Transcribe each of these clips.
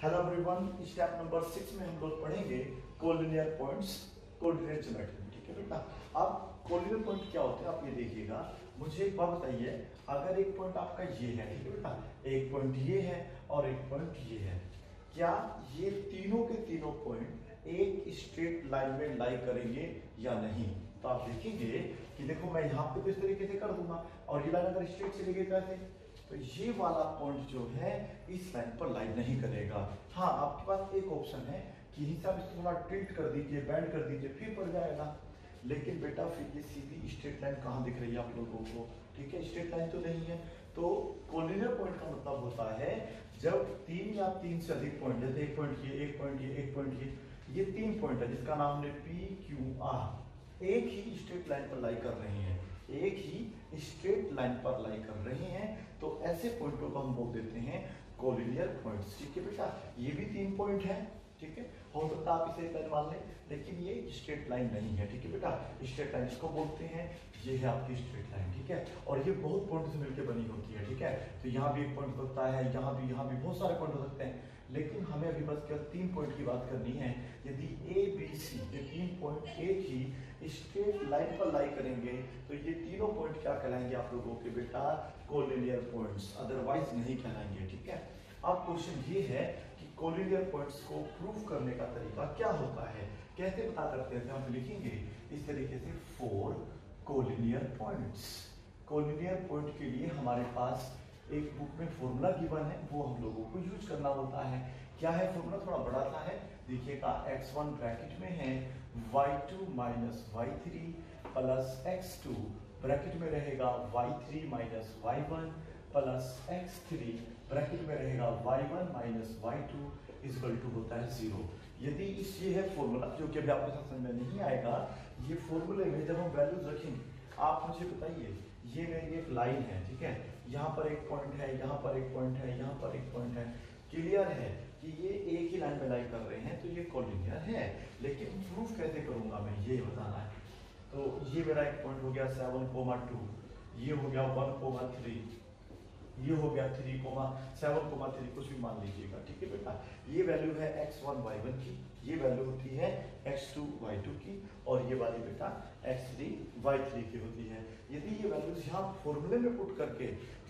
Hello everyone, step number 6 में हम लोग पढ़ेंगे कोलिनियर पॉइंट्स, कोऑर्डिनेट ज्योमेट्री। ठीक है बेटा। अब कोलिनियर पॉइंट क्या होते हैं आप ये देखिएगा। मुझे एक बात बताइए, अगर एक पॉइंट आपका ये है, ठीक है बेटा, एक पॉइंट ये है और एक पॉइंट ये है, क्या ये तीनों के तीनों पॉइंट एक स्ट्रेट लाइन में लाई करेंगे या नहीं? तो आप देखेंगे कि देखो मैं यहाँ पे तो इस तरीके से कर दूंगा और ये लाइन अगर स्ट्रेट चली गई कैसे, तो ये वाला पॉइंट जो है इस लाइन पर लाइन नहीं करेगा। हाँ, आपके पास एक ऑप्शन है कि हिसाब इसको थोड़ा टिल्ट कर दीजिए, बैंड कर दीजिए, फिर पड़ जाएगा। लेकिन बेटा फिर ये सीधी स्ट्रेट लाइन कहाँ दिख रही है आप लोगों को? ठीक है, स्ट्रेट लाइन तो नहीं है। तो कोलिनियर पॉइंट का मतलब होता है जब तीन या तीन से अधिक पॉइंट, जैसे एक पॉइंट ये, एक पॉइंट ये, एक पॉइंट ये तीन पॉइंट है जिसका नाम हमने पी क्यू आर, एक ही स्ट्रेट लाइन पर लाई कर रहे हैं, एक ही स्ट्रेट लाइन पर लाई कर रहे हैं, तो ऐसे पॉइंटों को हम बोल देते हैं कोलिनियर पॉइंट्स। ठीक है बेटा, ये भी तीन पॉइंट है, ठीक है, हो सकता है आप इसे लाइन मान लें, लेकिन ये स्ट्रेट लाइन नहीं है। ठीक है बेटा, स्ट्रेट लाइन इसको बोलते हैं, ये है आपकी स्ट्रेट लाइन। ठीक है, और ये बहुत पॉइंट से मिलकर बनी होती है। ठीक है, तो यहाँ भी एक पॉइंट हो सकता है, यहाँ भी बहुत सारे पॉइंट हो सकते हैं, लेकिन हमें अभी बस केवल तीन पॉइंट की बात करनी है। यदि ए बी सी ये तीन पॉइंट एक ही स्ट्रेट लाइन पर लाई करेंगे तो ये तीनों पॉइंट क्या कहलाएंगे आप लोगों के बेटा? कोलिनियर पॉइंट्स, अदरवाइज नहीं कहलाएंगे। ठीक है, अब क्वेश्चन ये है कि कोलिनियर पॉइंट्स को प्रूव करने का तरीका क्या होता है, कैसे पता करते हैं? हम लिखेंगे इस तरीके से, 4 कोलिनियर पॉइंट्स। कोलिनियर पॉइंट के लिए हमारे पास एक बुक में फॉर्मूला गिवन है, वो हम लोगों को यूज करना होता है। क्या है फॉर्मूला? थोड़ा बड़ा सा है, देखिएगा, x1 ब्रैकेट में है y2 minus y3 plus x2 bracket में रहेगा y3 minus y1 plus x3 bracket में रहेगा y1 minus y2 equal to होता है 0। यदि इस ये है फॉर्मूला जो कि अभी आपके साथ समझ में नहीं आएगा, ये फॉर्मूले में जब हम वैल्यूज रखेंगे, आप मुझे बताइए, ये मेरी एक लाइन है, ठीक है, यहाँ पर एक पॉइंट है, यहाँ पर एक पॉइंट है, यहाँ पर एक पॉइंट है, क्लियर है कि ये एक ही लाइन में लाई कर रहे हैं, तो ये कोलिनियर है। लेकिन प्रूफ कैसे करूंगा मैं, ये बताना है। तो ये मेरा एक पॉइंट हो गया 7,2, ये हो गया 1,3, ये हो गया 3,7,3, कुछ भी मान लीजिएगा। ठीक है बेटा, ये वैल्यू है x1 y1 की, ये वैल्यू होती है x2 y2 की, और ये वाली बेटा x3 y3 की होती है। यदि ये वैल्यूज यहाँ फॉर्मूले में पुट करके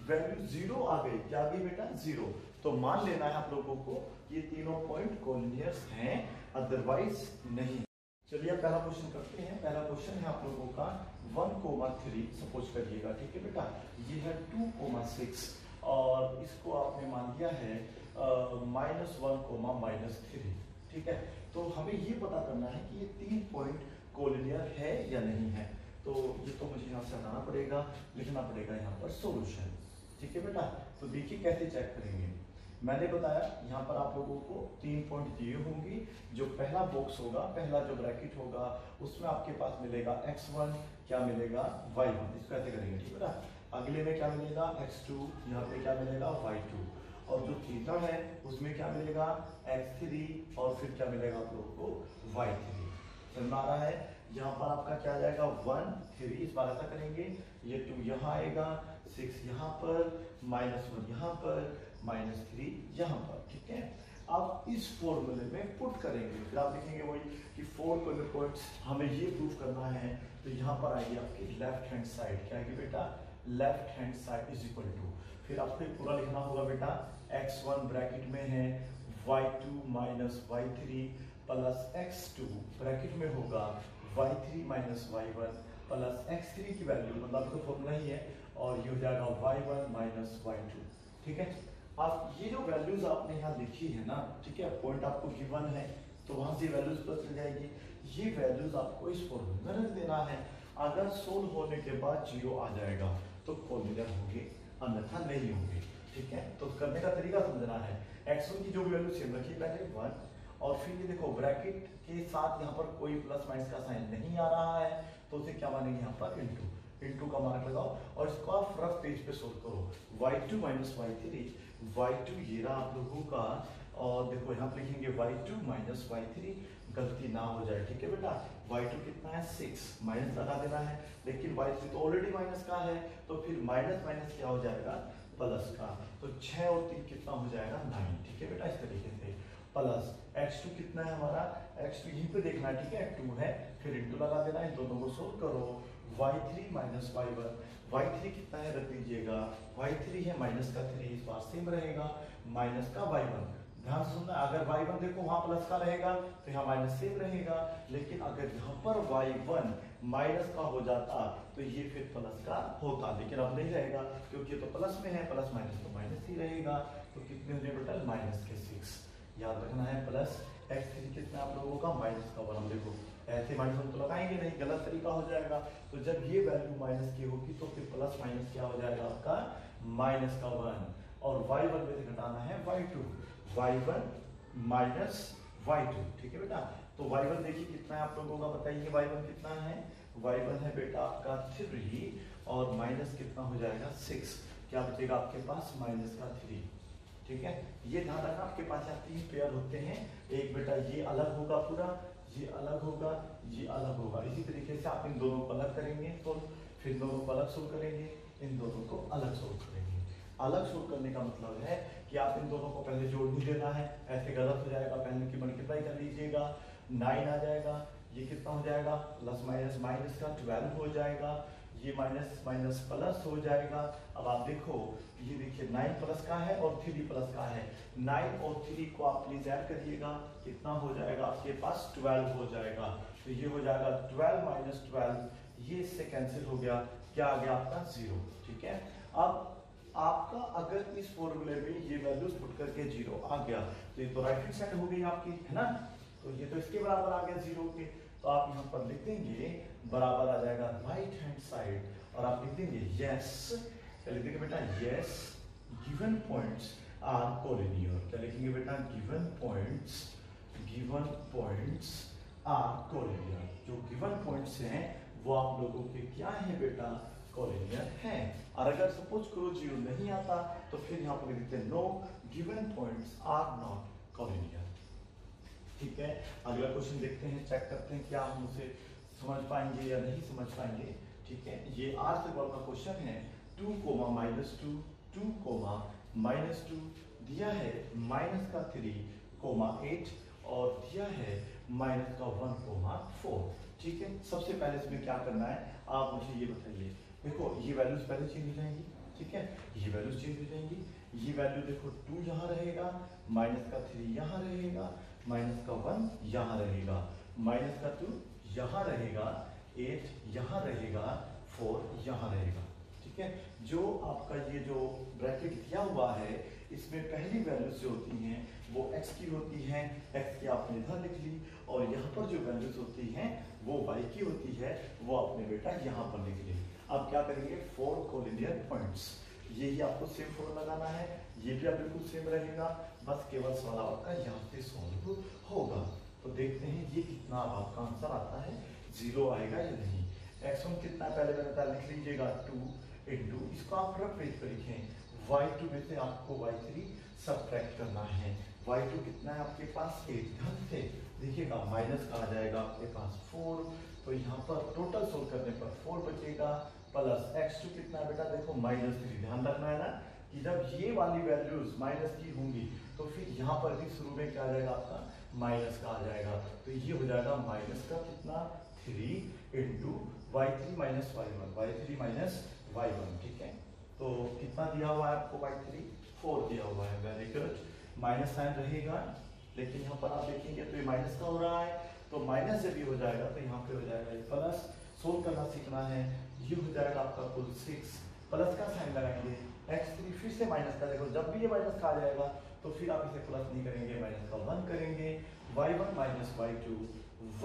वैल्यू 0 आ गई, क्या आ गई बेटा? 0, तो मान लेना है आप लोगों को ये तीनों पॉइंट कोलिनियर्स हैं, अदरवाइज नहीं। चलिए पहला क्वेश्चन करते हैं। पहला क्वेश्चन है आप लोगों का 1,3 सपोज करिएगा। ठीक है बेटा, ये है 2,6 और इसको आपने मान लिया है -1,-3। ठीक है, तो हमें ये पता करना है कि ये तीन पॉइंट कोलिनियर है या नहीं है। तो ये तो मुझे यहाँ से हटाना पड़ेगा, लिखना पड़ेगा यहाँ पर सोल्यूशन। ठीक है बेटा, तो देखिए कैसे चेक करेंगे। मैंने बताया यहाँ पर आप लोगों को तीन पॉइंट दिए होंगे। जो पहला बॉक्स होगा, पहला जो ब्रैकेट होगा, उसमें आपके पास मिलेगा x1, क्या मिलेगा? y1। इसको ऐसे करेंगे, ठीक है ना। अगले में क्या मिलेगा? x2, यहाँ पे क्या मिलेगा? y2, और जो थीटा है उसमें क्या मिलेगा? x3, और फिर क्या मिलेगा आप लोगों को? y3। समझ में आ रहा है? यहाँ पर आपका क्या आ जाएगा? 1 3, इस बार ऐसा करेंगे, ये 2 यहाँ आएगा, 6 यहाँ पर, -1 यहाँ पर, -3 यहाँ पर। ठीक है, अब इस फॉर्मूले में पुट करेंगे, फिर आप देखेंगे वही कि 4 कोलिनियर पॉइंट्स हमें ये प्रूफ करना है। तो यहाँ पर आएगी आपकी लेफ्ट हैंड साइड, क्या आएगी बेटा? Left hand side is equal to, फिर आपको पूरा लिखना होगा बेटा, x1 ब्रैकेट में है y2 minus y3 plus x2 bracket में होगा y3 minus y1 plus x3 की वैल्यू, मतलब तो फॉर्मूला ही है, और ये हो जाएगा y1 माइनस y2। ठीक है, अब ये जो वैल्यूज आपने यहाँ लिखी है ना, ठीक है, पॉइंट आपको गिवन है तो वहां से वैल्यूज पता चल जाएगी। ये वैल्यूज आपको इस फॉर्मूले में रख देना है। अगर सोल्व होने के बाद 0 आ जाएगा तो कोलिनियर होंगे, अन्यथा नहीं होंगे। ठीक है, तो करने का तरीका समझना है। x1 की जो भी वैल्यू सेम रखिए, पहले 1, और फिर ये देखो ब्रैकेट के साथ यहाँ पर कोई प्लस माइनस का साइन नहीं आ रहा है, तो उसे क्या मानेंगे यहाँ पर? इंटू का मार्क लगाओ और इसको आप रफ पेज पे सोल्व करो। y2 माइनस y3, y2 ये रहा आप लोगों का, और देखो यहाँ पे लिखेंगे y2 माइनस y3, गलती ना हो जाए। ठीक है बेटा, y2 कितना है? 6, माइनस लगा देना है, लेकिन y3 तो ऑलरेडी माइनस का है, तो फिर माइनस माइनस क्या हो जाएगा? प्लस का। तो 6 और 3 कितना हो जाएगा? 9। ठीक है बेटा, इस तरीके से प्लस x2 कितना है हमारा, x2 यहीं पे देखना है, ठीक है, 2 है, फिर इंटू लगा देना, इन दोनों को सोल्व करो, y3 माइनस y1, y3 कितना है रख दीजिएगा, y3 है माइनस का 3, इस बार सेम रहेगा, माइनस का y1, ध्यान से सुनना, अगर y1 देखो वहां प्लस का रहेगा तो यहाँ माइनस सेम रहेगा, लेकिन अगर यहाँ पर y1 माइनस का हो जाता तो ये फिर प्लस का होता, लेकिन अब नहीं रहेगा क्योंकि तो प्लस में है, प्लस माइनस तो माइनस ही रहेगा, तो कितने होने बेटा माइनस के 6, याद रखना है, प्लस x3 कितना आप लोगों का माइनस का 1, देखो ऐसे माइनस तो लगाएंगे नहीं, गलत तरीका हो जाएगा, तो जब ये वैल्यू माइनस की होगी तो फिर प्लस माइनस क्या हो जाएगा आपका माइनस का 1, और y1 में से घटाना है y2, y1 माइनस y2, ठीक है बेटा, तो y1 देखिए कितना है आप लोगों का, बताइए y1 कितना है, y1 है बेटा आपका 3 और माइनस कितना हो जाएगा 6, क्या बचेगा आपके पास माइनस का 3, ठीक है, ये ध्यान रखना आपके पास यहाँ 3 पेयर होते हैं, एक बेटा ये अलग होगा पूरा, ये अलग होगा, ये अलग होगा, इसी तरीके से आप इन दोनों को अलग करेंगे तो फिर दोनों को अलग सोल्व करेंगे, इन दोनों को अलग सोल्व करेंगे, अलग सोल्व करने का मतलब है कि आप इन दोनों को पहले जोड़ नहीं देना है, ऐसे गलत हो जाएगा, पहले की मल्टीप्लाई कर लीजिएगा, 9 आ जाएगा, ये कितना हो जाएगा प्लस माइनस माइनस का 12 हो जाएगा, ये माइनस माइनस प्लस हो जाएगा, अब आप देखो ये देखिए 9 प्लस का है और 3 प्लस का है, 9 और 3 को आप प्लीज ऐड करिएगा, कितना हो जाएगा आपके पास 12 हो जाएगा, तो ये हो जाएगा 12 माइनस 12, ये इससे कैंसिल हो गया, क्या आ गया आपका 0, ठीक है, अब आपका अगर इस फॉर्मूले में ये वैल्यूज पुट करके 0 आ गया तो ये तो राइट हैंड साइड हो गई आपकी, है ना, तो ये तो इसके बराबर आ गया 0 के, तो आप यहाँ पर लिख देंगे बराबर आ जाएगा राइट हैंड साइड, और आप लिख देंगे यस, क्या लिख देंगे बेटा yes given points are collinear, क्या लिखेंगे बेटा गिवन पॉइंट्स आर कोलिनियर, जो गिवन पॉइंट्स हैं वो आप लोगों के क्या है बेटा कोलिनियर है, और अगर सपोज करो 0 नहीं आता तो फिर यहाँ पर लिखते हैं no given points are not collinear, ठीक है, अगला क्वेश्चन देखते हैं, चेक करते हैं क्या हम उसे समझ पाएंगे या नहीं समझ पाएंगे, ठीक है, ये आर से का क्वेश्चन है, 2 कोमा माइनस 2, 2 कोमा माइनस 2, दिया है माइनस का 3 कोमा 8 और दिया है माइनस का 1 कोमा 4, ठीक है, सबसे पहले इसमें क्या करना है आप मुझे ये बताइए, देखो ये वैल्यूज पहले चेंज हो जाएंगी, ठीक है, ये वैल्यूज चेंज हो जाएंगी, ये वैल्यू देखो 2 यहाँ रहेगा, माइनस का 3 यहाँ रहेगा, माइनस का 1 यहाँ रहेगा, माइनस का 2 यहाँ रहेगा, 8 यहाँ रहेगा, 4 यहाँ रहेगा, ठीक है, जो आपका ये जो ब्रैकेट दिया हुआ है इसमें पहली वैल्यूज जो होती हैं वो x की होती हैं, x की आपने इधर लिख ली, और यहाँ पर जो वैल्यूज होती हैं वो y की होती है, वो आपने बेटा यहाँ पर लिख ली। अब क्या करेंगे 4 कोलिनियर पॉइंट्स, यही आपको सेम 4 लगाना है, ये भी आप बिल्कुल सेम रहेगा, बस केवल सवाल आपका यहाँ से सॉल्व होगा, तो देखते हैं ये कितना आपका आंसर आता है, 0 आएगा या नहीं, x1 कितना पहले मैंने बता लिख लीजिएगा 2 इंटू, इसको आप रफ पेज पर लिखें, y2 में से आपको y3 सब्ट्रैक्ट करना है, y2 कितना है आपके पास 8, ध्यान से देखिएगा माइनस का आ जाएगा आपके पास 4, तो यहाँ पर टोटल सोल्व करने पर 4 बचेगा, प्लस x2 कितना है बेटा देखो माइनस 3, ध्यान रखना है ना कि जब ये वाली वैल्यूज माइनस की होंगी तो फिर यहाँ पर भी शुरू में क्या आ जाएगा आपका माइनस का आ जाएगा, तो ये हो जाएगा माइनस का कितना 3 इंटू y3 माइनस y1, ठीक है, तो कितना दिया हुआ है आपको y3 4 दिया हुआ है, वेरी गुड, माइनस साइन रहेगा, लेकिन यहाँ पर आप देखेंगे तो ये माइनस का हो रहा है, तो माइनस जब भी हो जाएगा तो यहाँ पे हो जाएगा ये प्लस, सोल्व करना सीखना है, ये हो जाएगा आपका कुल 6, प्लस का साइन लगाएंगे, x3 फिर से माइनस का, देखो जब भी ये माइनस का आ जाएगा तो फिर आप इसे प्लस नहीं करेंगे, माइनस का 1 करेंगे, y1 minus y2,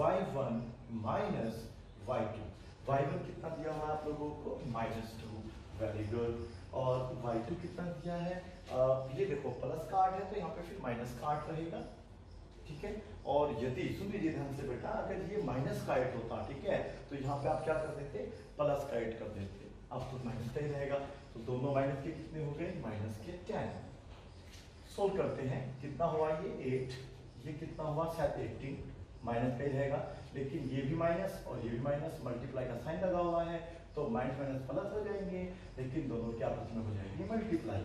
y1 minus y2, y1 कितना दिया हुआ है आप लोगों को -2, वेरी गुड, और y2 कितना दिया है, ये देखो प्लस का 8 है तो यहाँ पे फिर माइनस का 8 रहेगा, ठीक है, और यदि सुन लीजिए ध्यान से बेटा, अगर ये माइनस का 8 होता, ठीक है, तो यहाँ पे आप क्या कर देते प्लस का 8 कर देते, अब तो माइनस का ही रहेगा, तो दोनों माइनस के कितने हो गए माइनस के 10, सोल्व करते हैं, कितना हुआ ये 8, ये कितना हुआ शायद 18, माइनस का ही रहेगा, लेकिन ये भी माइनस और ये भी माइनस, मल्टीप्लाई का साइन लगा हुआ है तो माइनस माइनस प्लस हो जाएंगे, लेकिन दोनों के आपस में हो जाएंगे मल्टीप्लाई,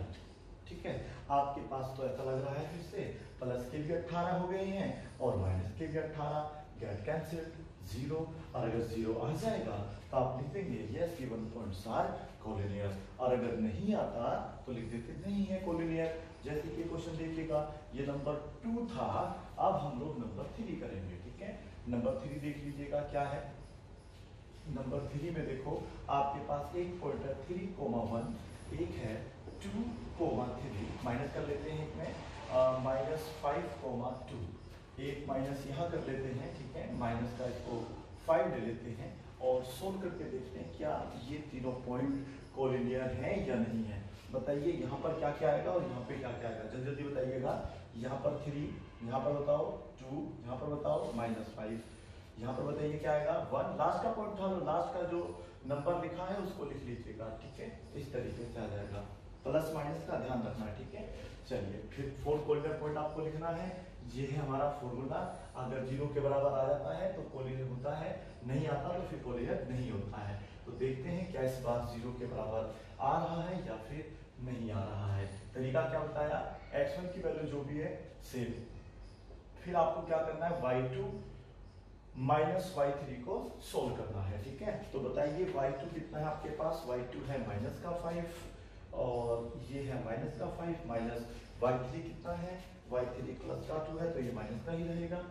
ठीक है, आपके पास तो ऐसा लग रहा है फिर से प्लस के भी भी 18 हो गए हैं और माइनस के भी 18, गेट कैंसिल्ड 0। और अगर 0 आ जाएगा तो आप लिख देंगे yes given points are collinear, और अगर नहीं आता तो लिख देते नहीं है कोलिनियर। जैसे कि क्वेश्चन देखिएगा, ये नंबर 2 था, अब हम लोग नंबर 3 करेंगे। ठीक है, नंबर 3 देख लीजिएगा क्या है। नंबर 3 में देखो आपके पास एक पॉइंट है 3,1, एक है 2,3, माइनस कर लेते हैं एक में -5,2, एक माइनस यहाँ कर लेते हैं। ठीक है, माइनस का इसको 5 ले लेते हैं और सोल्व करके देखते हैं क्या ये तीनों पॉइंट कोलिनियर हैं या नहीं है। बताइए यहाँ पर क्या क्या आएगा और यहाँ पे क्या क्या आएगा, जल्दी जल्दी बताइएगा। यहाँ पर 3, यहाँ पर बताओ 2, यहाँ पर बताओ -5, यहाँ पर बताइए क्या आएगा 1। लास्ट का पॉइंट उठा लो, लास्ट का जो नंबर लिखा है उसको लिख लीजिएगा। ठीक है, इस तरीके से आ जाएगा, प्लस माइनस का ध्यान रखना है। ठीक है, चलिए फिर 4 कोलिनियर पॉइंट आपको लिखना है। ये है हमारा फॉर्मूला, अगर 0 के बराबर आ जाता है तो कोलिनियर होता है, नहीं आता तो फिर कोलिनियर नहीं होता है। तो देखते हैं क्या इस बार 0 के बराबर आ रहा है या फिर नहीं आ रहा है। तरीका क्या बताया, x1 की वैल्यू जो भी है सेम, फिर आपको क्या करना है y2 माइनस y3 को सोल्व करना है। ठीक है, तो बताइए y2 कितना है आपके पास, y2 है माइनस का 5 और ये है माइनस का 5, माइनस y3 कितना है, y3 प्लस का 2 है तो ये माइनस का ही रहेगा।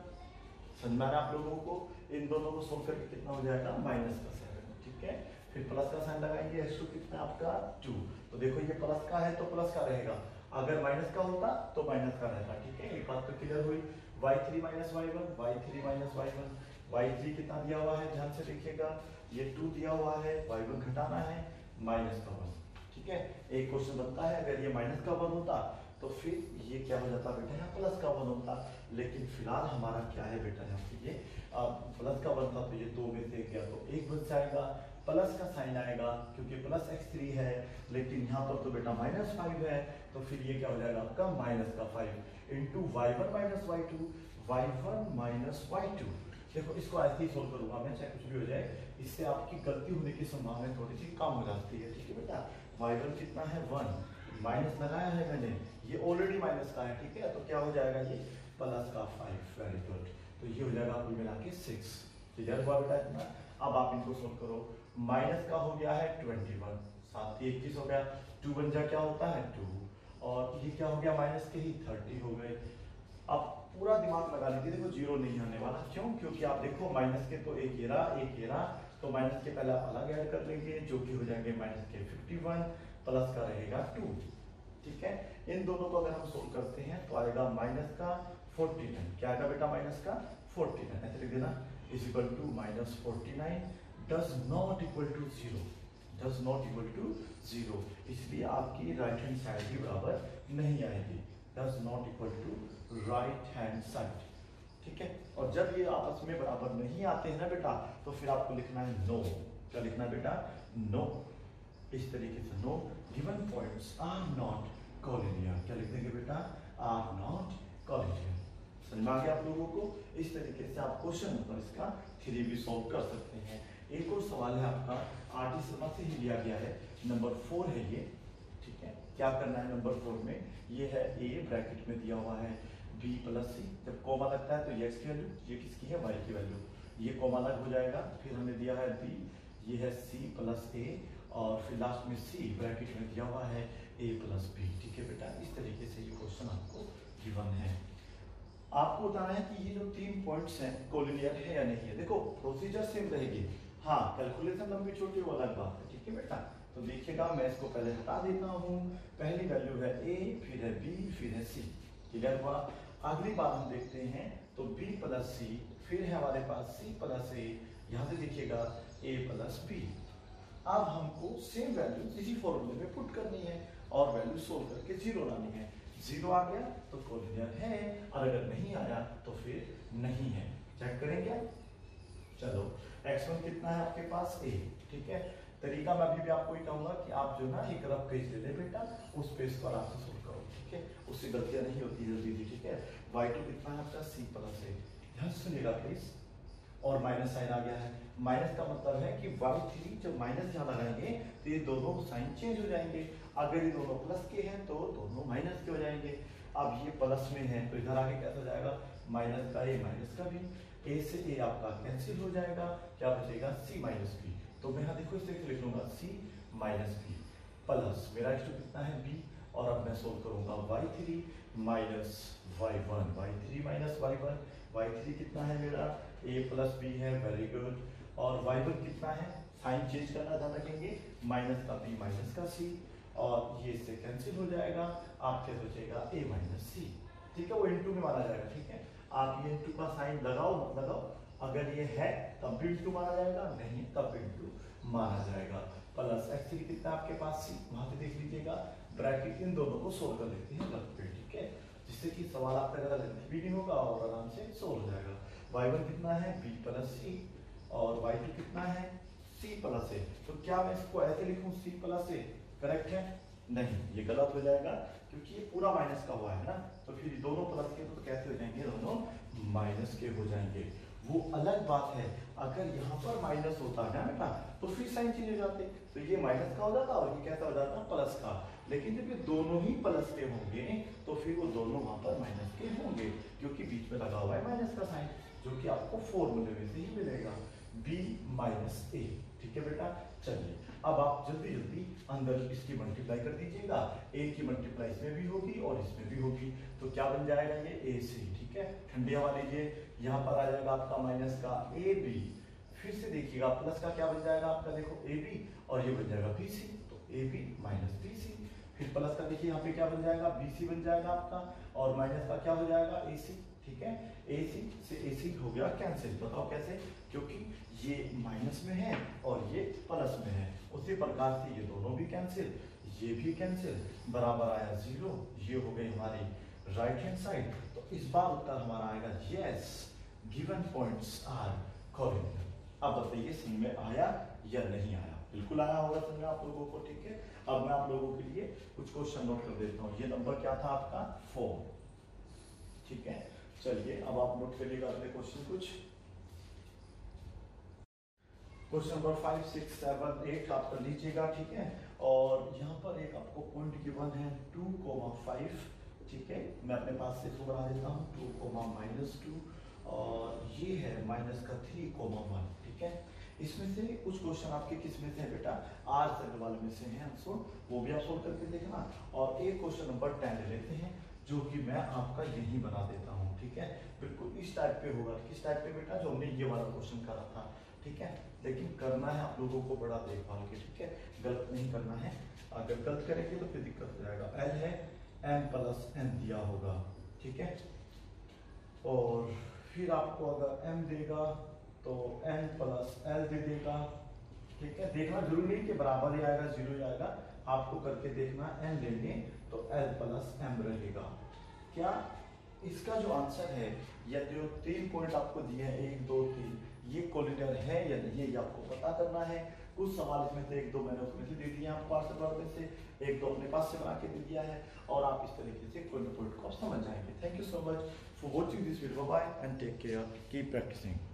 समझ में आ रहा है आप लोगों को, इन दोनों को सोल्व करके कितना हो जाएगा माइनस का 7। ठीक है, फिर प्लस का साइन लगाएंगे, x2 कितना आपका 2, तो देखो ये प्लस का है तो प्लस का रहेगा, अगर माइनस का होता तो माइनस का रहता। ठीक है, एक बात तो क्लियर हुई। y3 minus y1, y3 minus y1, y3 कितना दिया हुआ है ध्यान से देखिएगा, ये 2 दिया हुआ है, y1 घटाना है माइनस का 1। ठीक है, एक क्वेश्चन बनता है अगर ये माइनस का 1 होता तो फिर ये क्या हो जाता बेटा, यहाँ प्लस का 1 होता, लेकिन फिलहाल हमारा क्या है बेटा, यहाँ पे ये प्लस का 1 था तो ये 2 में से गया तो 1 बच जाएगा, प्लस का साइन आएगा क्योंकि प्लस x3 है, लेकिन यहाँ पर तो बेटा -5 है, तो फिर ये क्या हो जाएगा आपका माइनस का 5 into y1 minus y2, y1 minus y2। देखो इसको ऐसे ही सोल्व करूंगा मैं, चाहे कुछ भी हो जाए, इससे आपकी गलती होने की संभावना थोड़ी सी कम हो जाती है। ठीक है बेटा, y1 कितना है 1, माइनस लगाया है मैंने, ये ऑलरेडी माइनस का है। ठीक है, तो क्या हो जाएगा ये प्लस का 5, वेरी गुड, तो ये हो जाएगा कुल मिला के 6। क्लियर हुआ बेटा इतना। अब आप इनको सोल्व करो, माइनस का हो गया है 21, 7 21 हो गया, 2 बन जा क्या होता है 2, और ये क्या हो गया माइनस के ही 30 हो गए। अब पूरा दिमाग लगा लीजिए, देखो 0 नहीं आने वाला, क्यों, क्योंकि आप देखो माइनस के तो एक ये रहा, तो माइनस के पहले आप अलग ऐड कर लेंगे जो कि हो जाएंगे माइनस के 51, प्लस का रहेगा 2। ठीक है, इन दोनों को अगर हम सोल्व करते हैं तो आएगा माइनस का 49, क्या आएगा बेटा माइनस का 49, ऐसे लिख देना, is equal to minus 49 does not equal to 0, does not equal to 0, इसलिए आपकी राइट हैंड साइड भी बराबर नहीं आएगी, does not equal to right hand side. ठीक है, और जब ये आपस में बराबर नहीं आते हैं ना बेटा, तो फिर आपको लिखना है नो। क्या लिखना है बेटा, नो, इस तरीके से no given points are not collinear. क्या लिख देंगे बेटा, आर नॉट कोलिनियर। समझ में आ गया आप लोगों को, इस तरीके से आप क्वेश्चन नंबर इसका 3 भी सॉल्व कर सकते हैं। एक और सवाल है आपका आर टी शर्मा से ही लिया गया है, नंबर 4 है ये। ठीक है, क्या करना है नंबर 4 में, ये है a ब्रैकेट में दिया हुआ है b प्लस c, जब कॉमा लगता है तो ये x की वैल्यू, ये किसकी है y की वैल्यू, ये कॉमा अलग हो जाएगा, फिर हमें दिया है b, ये है c प्लस a, और फिर लास्ट में c ब्रैकेट में दिया हुआ है a प्लस b। ठीक है बेटा, इस तरीके से ये क्वेश्चन आपको गिवन है। आपको बताना है कि ये जो 3 पॉइंट्स हैं कोलिनियर है या नहीं है। देखो प्रोसीजर सेम रहेगी, हाँ कैलकुलेशन लंबी छोटी वो अलग बात है। ठीक है बेटा, तो देखिएगा मैं इसको पहले हटा देता हूँ, पहली वैल्यू है a, फिर है b, फिर है c। क्लियर हुआ। अगली बार हम देखते हैं तो b प्लस c, फिर है हमारे पास c प्लस a, यहाँ से देखिएगा a प्लस b। अब हमको सेम वैल्यू इसी फॉर्मूले में पुट करनी है और वैल्यू सोल्व करके 0 लानी है। 0 आ गया तो कोलिनियर है, और अगर नहीं आया तो फिर नहीं है। चेक करेंगे, चलो x1 कितना है आपके पास a। ठीक है, तरीका मैं अभी भी आपको ही कहूंगा कि आप जो ना एक रफ पेज ले ले बेटा, उस पेज पर आपसे सोल्व करो। ठीक है, उससे गलतियां नहीं होती जल्दी जी। ठीक है, y2 कितना है आपका c प्लस a, ध्यान सुनिएगा प्लीज, और माइनस साइन आ गया है। माइनस का मतलब है कि y3 जब माइनस यहाँ लगाएंगे तो ये दोनों साइन चेंज हो जाएंगे, अगर ये दोनों प्लस के हैं तो दोनों माइनस के हो जाएंगे। अब ये प्लस में है तो इधर आगे कैसा हो जाएगा, माइनस का ए माइनस का बी, ए से ए आपका कैंसिल हो जाएगा, क्या बचेगा सी माइनस बी। तो मैं यहाँ देखो इस तरीके से लिख लूंगा सी माइनस बी प्लस मेरा x2 कितना है बी, और अब मैं सोल्व करूंगा y3 minus y1, y3 minus y1, y3 कितना है मेरा a प्लस बी है, वेरी गुड, और y1 कितना है, साइन चेंज करना ध्यान रखेंगे, माइनस का b माइनस का c, और ये इससे कैंसिल हो जाएगा, आपके बचेगा a माइनस सी, ठीक है, वो इनटू में माना जाएगा, ठीक है। आप ये इनटू का साइन लगाओ मत लगाओ, अगर ये है तब भी इनटू माना जाएगा, नहीं तब भी इनटू माना जाएगा, प्लस x3 कितना आपके पास सी, वहां पे देख लीजिएगा, ब्रैकेट इन दोनों को सोल्व कर लेते हैं गलत पे, ठीक है, जिससे कि सवाल आपका ज्यादा लेंथी भी नहीं होगा और आराम से सोल्व हो जाएगा। y1 कितना है b प्लस सी, और y2 कितना है c प्लस ए, तो क्या मैं इसको ऐसे लिखूं c प्लस ए, करेक्ट है, नहीं ये गलत हो जाएगा क्योंकि ये पूरा माइनस का हुआ है ना, तो फिर दोनों प्लस के तो कैसे हो जाएंगे, दोनों माइनस के हो जाएंगे। वो अलग बात है अगर यहाँ पर माइनस होता है बेटा तो फिर साइन चेंज हो जाते, तो ये माइनस का हो जाता और ये कैसा हो जाता प्लस का, लेकिन जब ये दोनों ही प्लस के होंगे तो फिर वो दोनों वहां पर माइनस के होंगे क्योंकि बीच में लगा हुआ है माइनस का साइन, जो कि आपको फॉर्मूले में से ही मिलेगा b माइनस ए, ठीक है बेटा। चलिए अब आप जल्दी जल्दी अंदर इसकी मल्टीप्लाई कर दीजिएगा, a की मल्टीप्लाई इसमें भी होगी और इसमें भी होगी, तो क्या बन जाएगा ये a से, ठीक है, ठंडी हवा लीजिए, यहाँ पर आ जाएगा आपका माइनस का ए बी, फिर से देखिएगा प्लस का क्या बन जाएगा आपका, देखो ए बी, और ये बन जाएगा बी सी, तो A B minus B C, फिर प्लस का देखिए यहाँ पे क्या बन जाएगा बी सी बन जाएगा आपका, और माइनस का क्या हो जाएगा ए सी, ठीक है, ए सी से ए सी हो गया कैंसिल, बताओ कैसे, क्योंकि ये माइनस में है और ये प्लस में है, उसी प्रकार से ये दोनों भी कैंसिल, ये भी कैंसिल, बराबर आया जीरो, ये हो गई हमारी राइट हैंड साइड, तो इस बार उत्तर हमारा आएगा yes, given points are collinear. अब बताइए समझ में आया या नहीं आया, बिल्कुल आया होगा समझ में आप लोगों को, ठीक है। अब मैं आप लोगों के लिए कुछ क्वेश्चन नोट कर देता हूँ, ये नंबर क्या था आपका 4, ठीक है। चलिए अब आप नोट करिएगा अपने क्वेश्चन कुछ, क्वेश्चन नंबर 5, 6, 7, 8 आप कर लीजिएगा, ठीक है। और यहाँ पर एक आपको पॉइंट गिवन है 2,5, ठीक है, मैं अपने पास से इसको बना देता हूँ 2,-2, और ये है माइनस का 3,1, ठीक है। इसमें से कुछ क्वेश्चन आपके किस में से है बेटा, आर सेट वाले में से हैं, सो वो भी आप सोल्व करके देखना, और एक क्वेश्चन नंबर 10 ले लेते हैं जो कि मैं आपका यही बना देता हूँ, ठीक है, बिल्कुल इस टाइप पे होगा, किस टाइप पे बेटा, जो हमने ये वाला क्वेश्चन करा था, ठीक है, लेकिन करना है आप लोगों को बड़ा देखभाल के, ठीक है, गलत नहीं करना है, अगर गलत करेंगे तो फिर दिक्कत हो जाएगा। एल है m प्लस n दिया होगा, ठीक है, और फिर आपको अगर m देगा तो n प्लस l दे देगा, ठीक है, देखना जरूरी नहीं कि बराबर ही आएगा, जीरो ही आएगा, आपको करके देखना, n लेंगे तो l प्लस m रहेगा। क्या इसका जो आंसर है या जो 3 पॉइंट आपको दिए हैं 1, 2, 3, ये कोलिनियर है या नहीं है, ये आपको पता करना है। कुछ सवाल इसमें से 1-2 मैंने उसमें से दे दिए हैं आपको व्हाट्सएप में से, 1-2 अपने पास से बना के दे दिया है, और आप इस तरीके से कोई पॉइंट को समझ जाएंगे। Thank you so much for watching this video, bye and take care, keep practising.